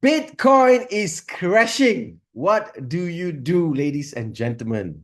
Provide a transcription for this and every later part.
Bitcoin is crashing. What do you do, ladies and gentlemen?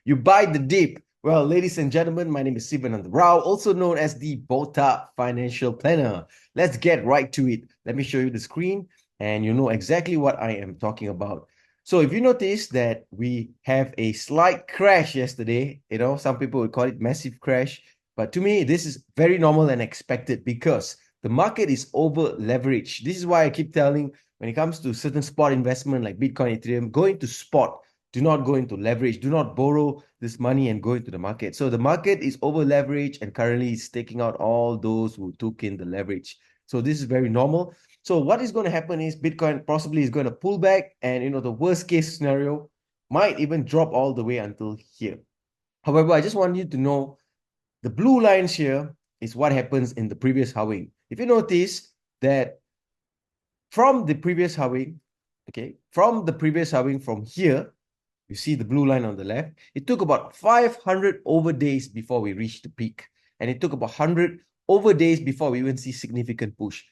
You buy the dip. Well, ladies and gentlemen, my name is Sivanand Rao, also known as the Bota Financial Planner. Let's get right to it. Let me show you the screen and you know exactly what I am talking about. So if you notice that we have a slight crash yesterday, some people would call it massive crash, but to me, this is very normal and expected because the market is over leveraged. This is why I keep telling when it comes to certain spot investment like Bitcoin, Ethereum, go into spot. Do not go into leverage. Do not borrow this money and go into the market. So the market is over leveraged and currently is taking out all those who took in the leverage. So this is very normal. So what is going to happen is Bitcoin possibly is going to pull back, and the worst case scenario might even drop all the way until here. However, I just want you to know the blue lines here is what happens in the previous halving. If you notice that from the previous halving, from here, you see the blue line on the left. It took about 500 over days before we reached the peak. And it took about 100 over days before we even see significant push.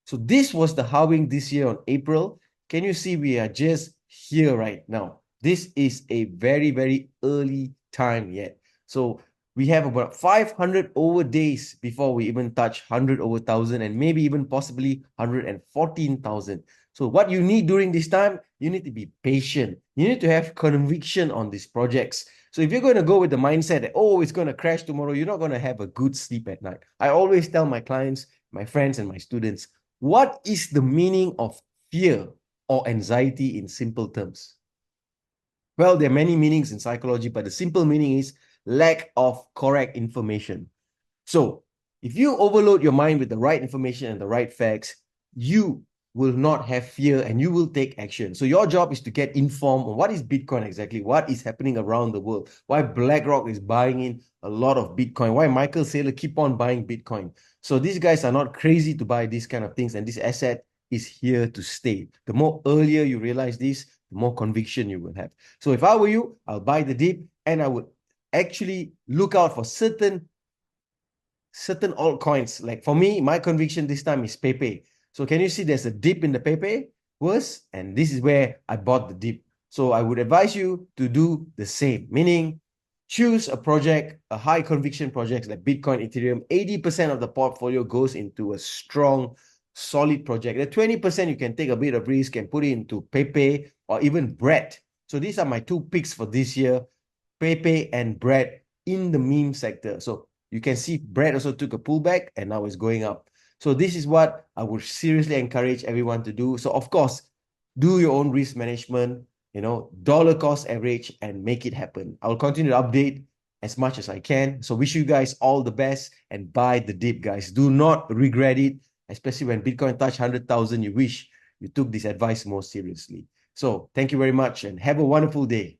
So this was the halving this year on April. Can you see we are just here right now? This is a very, very early time yet. So we have about 500 over days before we even touch 100 over 1,000 and maybe even possibly 114,000. So what you need during this time, you need to be patient. You need to have conviction on these projects. So if you're going to go with the mindset that, oh, it's going to crash tomorrow, you're not going to have a good sleep at night. I always tell my clients, my friends, and my students, what is the meaning of fear or anxiety in simple terms? Well, there are many meanings in psychology, but the simple meaning is lack of correct information. So if you overload your mind with the right information and the right facts, you will not have fear and you will take action. So your job is to get informed on what is Bitcoin exactly, what is happening around the world, why BlackRock is buying in a lot of Bitcoin, why Michael Saylor keep on buying Bitcoin. So these guys are not crazy to buy these kind of things, and this asset is here to stay. The more earlier you realize this, the more conviction you will have. So if I were you, I'll buy the dip and I would actually look out for certain altcoins. Like for me, my conviction this time is Pepe. So can you see there's a dip in the Pepe? Worse, and this is where I bought the dip. So I would advise you to do the same, meaning choose a project, a high conviction project like Bitcoin, Ethereum. 80% of the portfolio goes into a strong, solid project. The 20% you can take a bit of risk and put it into Pepe or even bread. So these are my two picks for this year, Pepe and bread in the meme sector. So you can see bread also took a pullback and now it's going up. So this is what I would seriously encourage everyone to do. So of course, do your own risk management, dollar cost average and make it happen. I'll continue to update as much as I can. So wish you guys all the best and buy the dip, guys. Do not regret it, especially when Bitcoin touch 100,000. You wish you took this advice more seriously. So thank you very much and have a wonderful day.